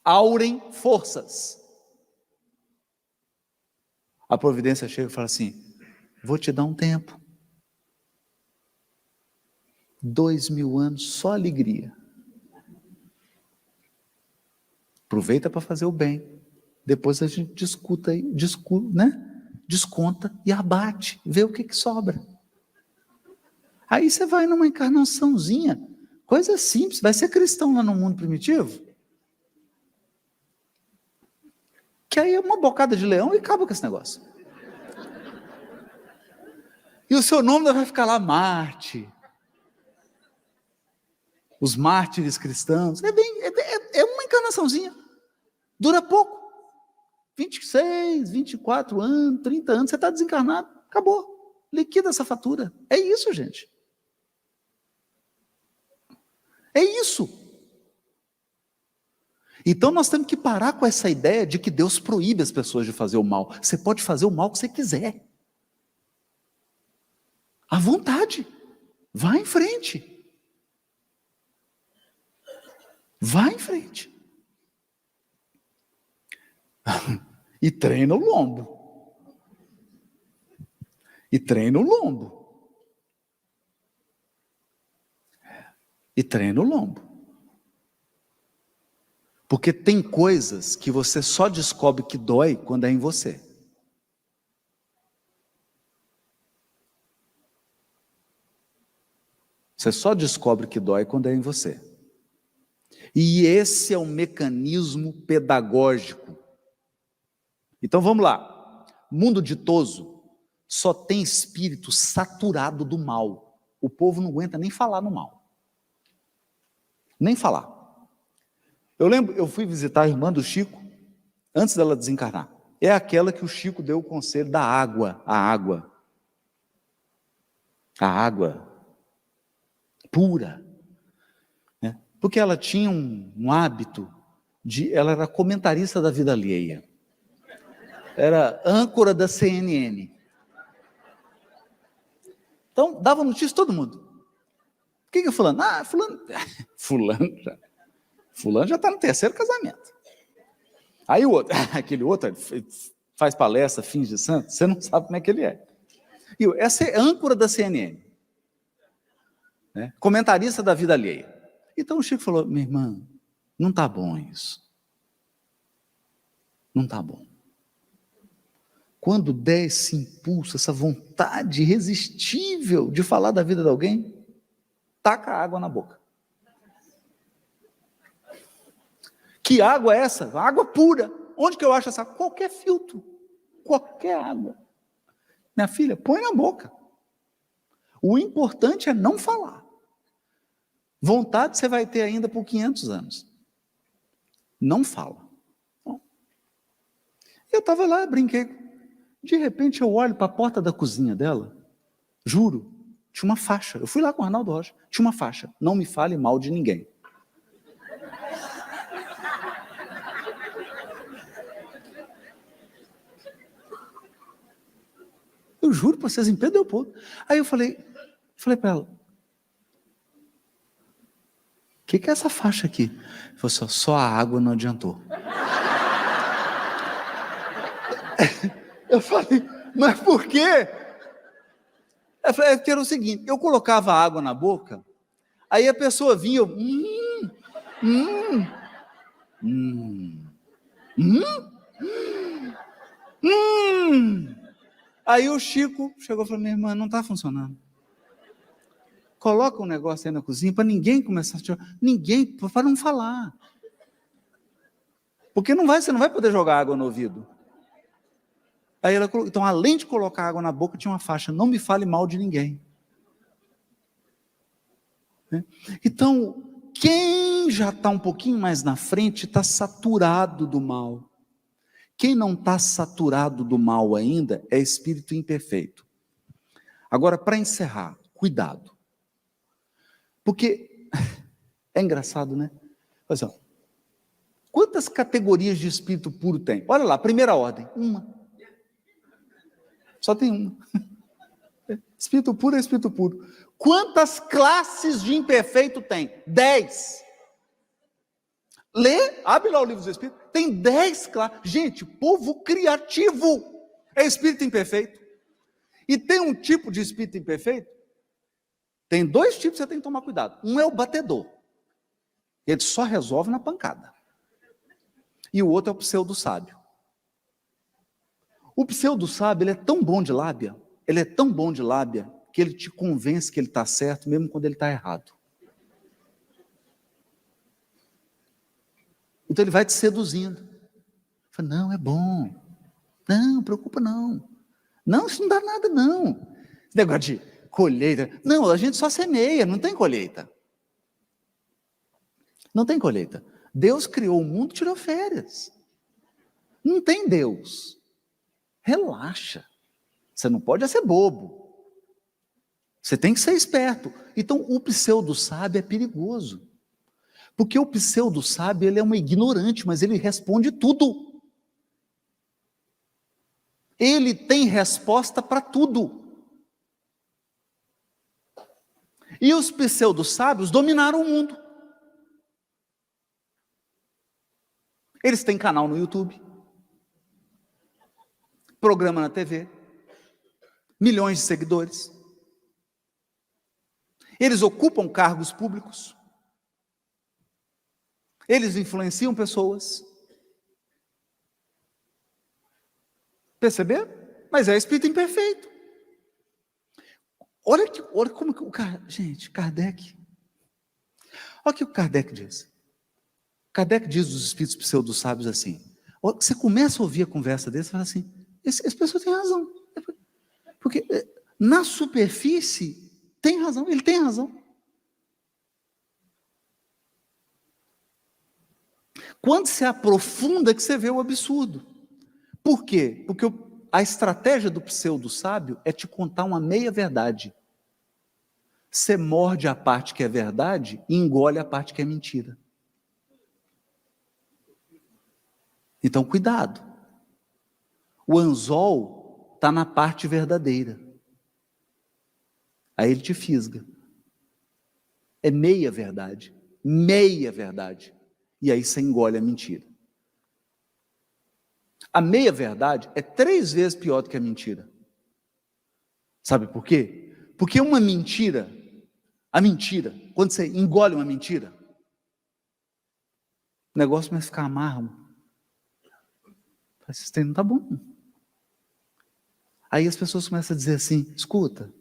Aurem forças. A providência chega e fala assim, vou te dar um tempo. 2000 anos, só alegria. Aproveita para fazer o bem. Depois a gente desconta e abate, vê o que sobra. Aí você vai numa encarnaçãozinha, coisa simples, vai ser cristão lá no mundo primitivo. Que aí é uma bocada de leão e acaba com esse negócio. E o seu nome vai ficar lá, Marte. Os mártires cristãos. É uma encarnaçãozinha. Dura pouco. 26, 24 anos, 30 anos, você está desencarnado. Acabou. Liquida essa fatura. É isso, gente. É isso. Então nós temos que parar com essa ideia de que Deus proíbe as pessoas de fazer o mal. Você pode fazer o mal que você quiser. À vontade. Vá em frente. Vá em frente. E treina o lombo. E treina o lombo. E treina o lombo. Porque tem coisas que você só descobre que dói quando é em você. Você só descobre que dói quando é em você. E esse é um mecanismo pedagógico. Então vamos lá. Mundo ditoso. só tem espírito saturado do mal. O povo não aguenta nem falar no mal. Nem falar. Eu lembro, eu fui visitar a irmã do Chico, antes dela desencarnar. É aquela que o Chico deu o conselho da água, a água pura, né? Porque ela tinha um hábito ela era comentarista da vida alheia, era âncora da CNN, então dava notícia a todo mundo. O que é fulano? fulano já está no terceiro casamento. Aí o outro, aquele outro faz palestra, finge de santo, você não sabe como é que ele é. E essa é âncora da CNN, né? Comentarista da vida alheia. Então o Chico falou, minha irmã, não está bom isso. Não está bom. Quando der esse impulso, essa vontade irresistível de falar da vida de alguém, taca água na boca. Que água é essa? Água pura. Onde que eu acho essa? Qualquer filtro. Qualquer água. Minha filha, põe na boca. O importante é não falar. Vontade você vai ter ainda por 500 anos. Não fala. Eu estava lá, brinquei. De repente eu olho para a porta da cozinha dela, juro, tinha uma faixa. Eu fui lá com o Arnaldo Rocha, tinha uma faixa. Não me fale mal de ninguém. Eu juro para vocês, em Pedro Leopoldo. Aí eu falei para ela, o que é essa faixa aqui? Ela falou assim, só a água não adiantou. Eu falei, mas por quê? Eu falei, porque era o seguinte, eu colocava água na boca, aí a pessoa vinha, Aí o Chico chegou e falou, minha irmã, não está funcionando. Coloca um negócio aí na cozinha para ninguém começar a tirar, ninguém, para não falar. Porque você não vai poder jogar água no ouvido. Aí ela colocou, então além de colocar água na boca, tinha uma faixa, não me fale mal de ninguém. Então, quem já está um pouquinho mais na frente, está saturado do mal. Quem não está saturado do mal ainda, é espírito imperfeito. Agora, para encerrar, cuidado. Porque, é engraçado, né? Olha só, quantas categorias de espírito puro tem? Olha lá, primeira ordem, uma. Só tem uma. Espírito puro é espírito puro. Quantas classes de imperfeito tem? 10. Lê, abre lá o livro dos Espíritos. Tem 10 classes. Gente, povo criativo é espírito imperfeito. E tem um tipo de espírito imperfeito. Tem 2 tipos que você tem que tomar cuidado. Um é o batedor. Ele só resolve na pancada. E o outro é o pseudo-sábio. O pseudo-sábio, ele é tão bom de lábia, que ele te convence que ele está certo, mesmo quando ele está errado. Então ele vai te seduzindo. Fala, não, é bom. Não, preocupa não. Não, isso não dá nada não. Esse negócio de colheita. Não, a gente só semeia, não tem colheita. Não tem colheita. Deus criou o mundo, tirou férias. Não tem Deus. Relaxa. Você não pode ser bobo. Você tem que ser esperto. Então, o pseudo-sábio é perigoso. Porque o pseudo-sábio, ele é um ignorante, mas ele responde tudo. Ele tem resposta para tudo. E os pseudo-sábios dominaram o mundo. Eles têm canal no YouTube, programa na TV, milhões de seguidores. Eles ocupam cargos públicos. Eles influenciam pessoas. Perceberam? Mas é espírito imperfeito. Olha como que o cara... Gente, Kardec... Olha o que o Kardec diz. Kardec diz dos espíritos pseudo-sábios assim. Você começa a ouvir a conversa deles e fala assim, esse pessoa tem razão. Porque na superfície tem razão, ele tem razão. Quando se aprofunda que você vê o absurdo. Por quê? Porque a estratégia do pseudo-sábio é te contar uma meia-verdade. Você morde a parte que é verdade e engole a parte que é mentira. Então, cuidado. O anzol está na parte verdadeira. Aí ele te fisga. É meia-verdade. Meia-verdade. E aí você engole a mentira. A meia-verdade é 3 vezes pior do que a mentira. Sabe por quê? Porque uma mentira, a mentira, quando você engole uma mentira, o negócio começa a ficar amargo. Esse trem não tá bom. Aí as pessoas começam a dizer assim, escuta,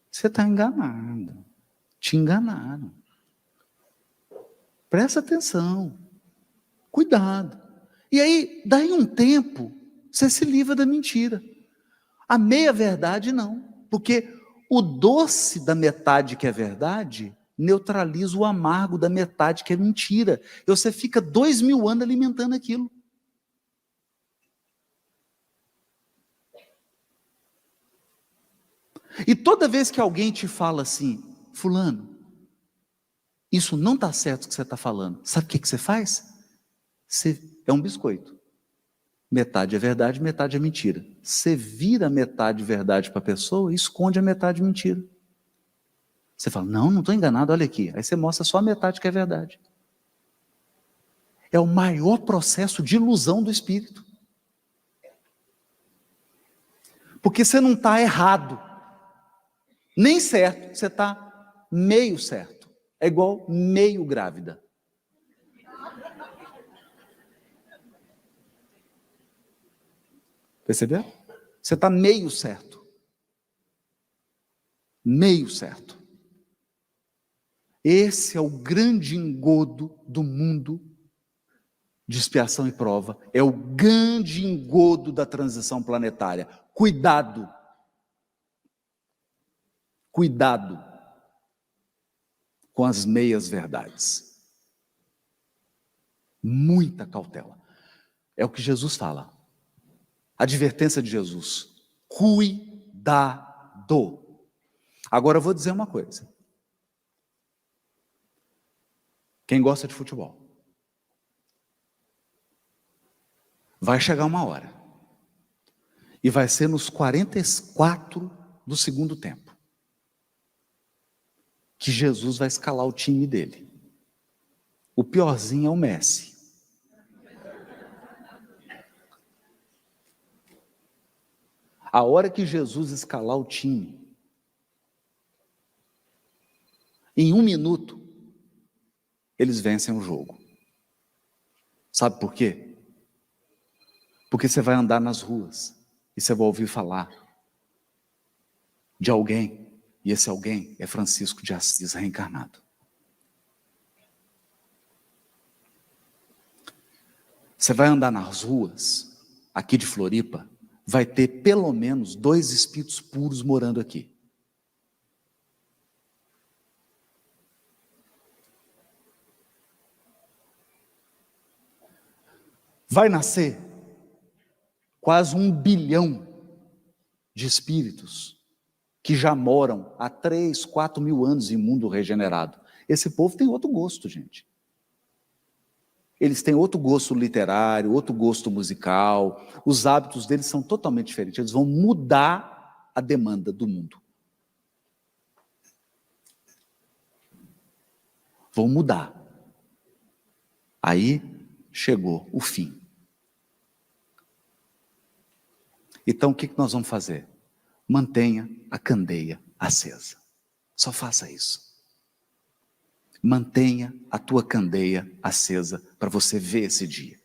você está enganado. Te enganaram. Presta atenção. Cuidado. E aí, daí um tempo, você se livra da mentira. A meia-verdade não. Porque o doce da metade que é verdade neutraliza o amargo da metade que é mentira. E você fica 2000 anos alimentando aquilo. E toda vez que alguém te fala assim, fulano, isso não está certo o que você está falando, sabe o que você faz? É um biscoito. Metade é verdade, metade é mentira. Você vira metade verdade para a pessoa e esconde a metade mentira. Você fala, não estou enganado, olha aqui. Aí você mostra só a metade que é verdade. É o maior processo de ilusão do espírito. Porque você não está errado, nem certo, você está meio certo. É igual meio grávida. Percebeu? Você está meio certo. Meio certo. Esse é o grande engodo do mundo de expiação e prova. É o grande engodo da transição planetária. Cuidado. Cuidado com as meias verdades. Muita cautela. É o que Jesus fala. Advertência de Jesus. Cuidado. Agora eu vou dizer uma coisa. Quem gosta de futebol? Vai chegar uma hora. E vai ser nos 44 do segundo tempo. Que Jesus vai escalar o time dele. O piorzinho é o Messi. A hora que Jesus escalar o time, em 1 minuto, eles vencem o jogo. Sabe por quê? Porque você vai andar nas ruas e você vai ouvir falar de alguém, e esse alguém é Francisco de Assis reencarnado. Você vai andar nas ruas, aqui de Floripa, vai ter pelo menos 2 espíritos puros morando aqui. Vai nascer quase 1 bilhão de espíritos que já moram há 3, 4 mil anos em mundo regenerado. Esse povo tem outro gosto, gente. Eles têm outro gosto literário, outro gosto musical, os hábitos deles são totalmente diferentes, eles vão mudar a demanda do mundo. Vão mudar. Aí chegou o fim. Então o que nós vamos fazer? Mantenha a candeia acesa. Só faça isso. Mantenha a tua candeia acesa para você ver esse dia.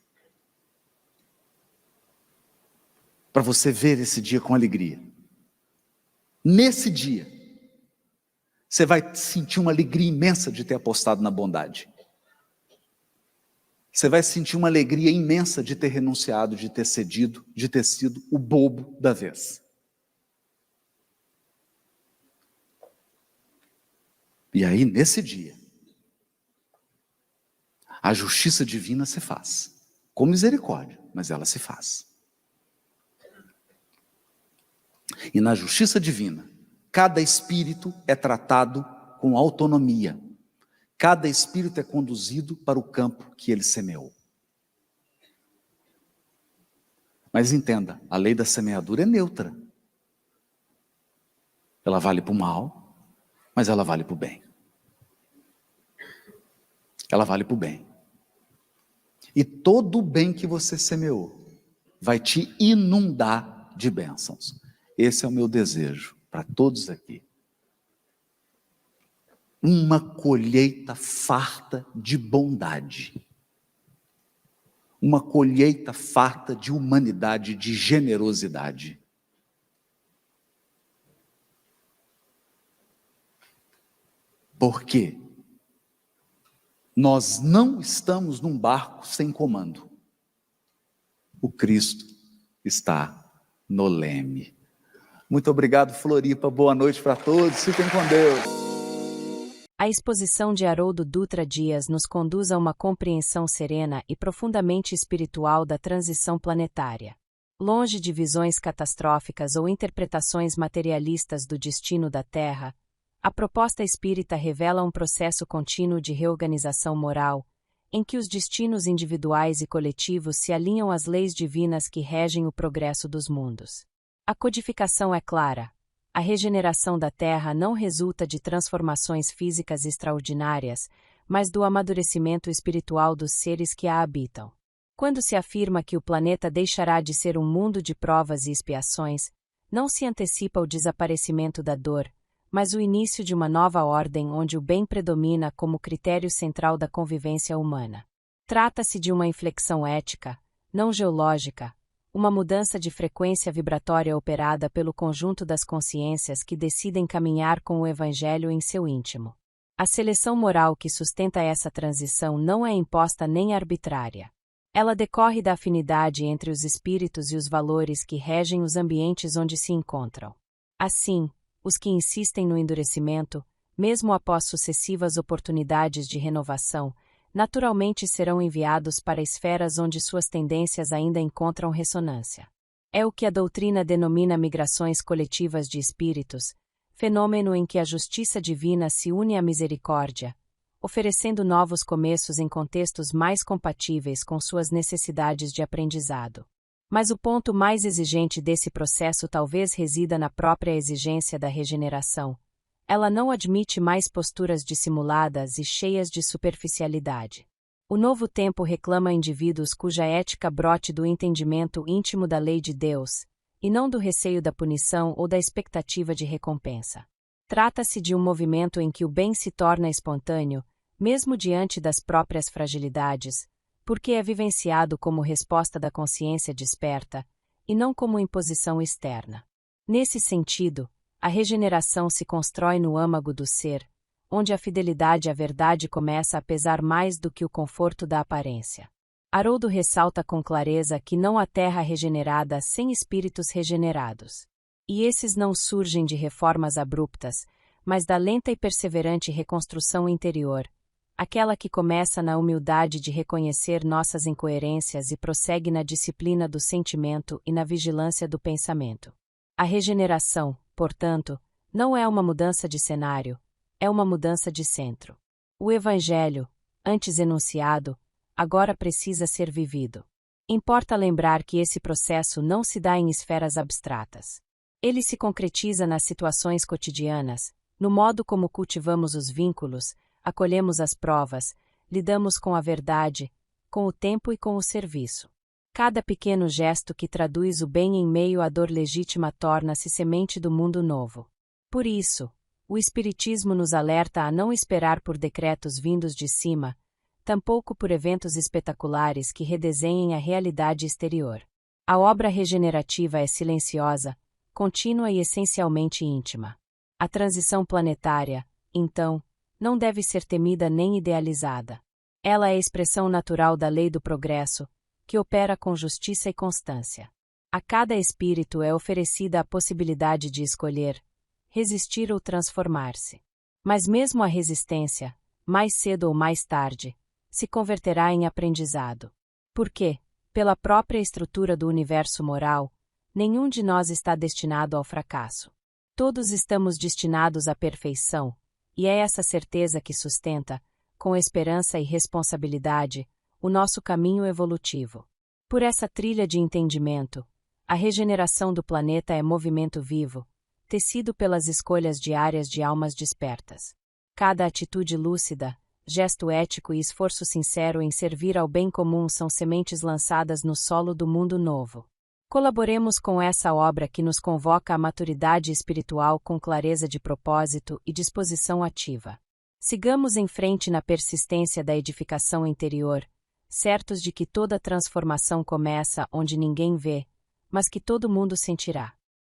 Para você ver esse dia com alegria. Nesse dia, você vai sentir uma alegria imensa de ter apostado na bondade. Você vai sentir uma alegria imensa de ter renunciado, de ter cedido, de ter sido o bobo da vez. E aí, nesse dia, a justiça divina se faz. Com misericórdia, mas ela se faz. E na justiça divina, cada espírito é tratado com autonomia. Cada espírito é conduzido para o campo que ele semeou. Mas entenda, a lei da semeadura é neutra. Ela vale para o mal, mas ela vale para o bem. Ela vale para o bem. E todo o bem que você semeou vai te inundar de bênçãos. Esse é o meu desejo para todos aqui. Uma colheita farta de bondade. Uma colheita farta de humanidade, de generosidade. Porque nós não estamos num barco sem comando. O Cristo está no leme. Muito obrigado, Floripa. Boa noite para todos. Fiquem com Deus. A exposição de Haroldo Dutra Dias nos conduz a uma compreensão serena e profundamente espiritual da transição planetária. Longe de visões catastróficas ou interpretações materialistas do destino da Terra, a proposta espírita revela um processo contínuo de reorganização moral, em que os destinos individuais e coletivos se alinham às leis divinas que regem o progresso dos mundos. A codificação é clara. A regeneração da Terra não resulta de transformações físicas extraordinárias, mas do amadurecimento espiritual dos seres que a habitam. Quando se afirma que o planeta deixará de ser um mundo de provas e expiações, não se antecipa o desaparecimento da dor, mas o início de uma nova ordem onde o bem predomina como critério central da convivência humana. Trata-se de uma inflexão ética, não geológica, uma mudança de frequência vibratória operada pelo conjunto das consciências que decidem caminhar com o Evangelho em seu íntimo. A seleção moral que sustenta essa transição não é imposta nem arbitrária. Ela decorre da afinidade entre os espíritos e os valores que regem os ambientes onde se encontram. Assim, os que insistem no endurecimento, mesmo após sucessivas oportunidades de renovação, naturalmente serão enviados para esferas onde suas tendências ainda encontram ressonância. É o que a doutrina denomina migrações coletivas de espíritos, fenômeno em que a justiça divina se une à misericórdia, oferecendo novos começos em contextos mais compatíveis com suas necessidades de aprendizado. Mas o ponto mais exigente desse processo talvez resida na própria exigência da regeneração. Ela não admite mais posturas dissimuladas e cheias de superficialidade. O novo tempo reclama indivíduos cuja ética brote do entendimento íntimo da lei de Deus, e não do receio da punição ou da expectativa de recompensa. Trata-se de um movimento em que o bem se torna espontâneo, mesmo diante das próprias fragilidades, porque é vivenciado como resposta da consciência desperta, e não como imposição externa. Nesse sentido, a regeneração se constrói no âmago do ser, onde a fidelidade à verdade começa a pesar mais do que o conforto da aparência. Haroldo ressalta com clareza que não há terra regenerada sem espíritos regenerados. E esses não surgem de reformas abruptas, mas da lenta e perseverante reconstrução interior, aquela que começa na humildade de reconhecer nossas incoerências e prossegue na disciplina do sentimento e na vigilância do pensamento. A regeneração, portanto, não é uma mudança de cenário, é uma mudança de centro. O Evangelho, antes enunciado, agora precisa ser vivido. Importa lembrar que esse processo não se dá em esferas abstratas. Ele se concretiza nas situações cotidianas, no modo como cultivamos os vínculos, acolhemos as provas, lidamos com a verdade, com o tempo e com o serviço. Cada pequeno gesto que traduz o bem em meio à dor legítima torna-se semente do mundo novo. Por isso, o Espiritismo nos alerta a não esperar por decretos vindos de cima, tampouco por eventos espetaculares que redesenhem a realidade exterior. A obra regenerativa é silenciosa, contínua e essencialmente íntima. A transição planetária, então, não deve ser temida nem idealizada. Ela é a expressão natural da lei do progresso, que opera com justiça e constância. A cada espírito é oferecida a possibilidade de escolher, resistir ou transformar-se. Mas mesmo a resistência, mais cedo ou mais tarde, se converterá em aprendizado. Por quê? Pela própria estrutura do universo moral, nenhum de nós está destinado ao fracasso. Todos estamos destinados à perfeição, e é essa certeza que sustenta, com esperança e responsabilidade, o nosso caminho evolutivo. Por essa trilha de entendimento, a regeneração do planeta é movimento vivo, tecido pelas escolhas diárias de almas despertas. Cada atitude lúcida, gesto ético e esforço sincero em servir ao bem comum são sementes lançadas no solo do mundo novo. Colaboremos com essa obra que nos convoca à maturidade espiritual com clareza de propósito e disposição ativa. Sigamos em frente na persistência da edificação interior, certos de que toda transformação começa onde ninguém vê, mas que todo mundo sentirá.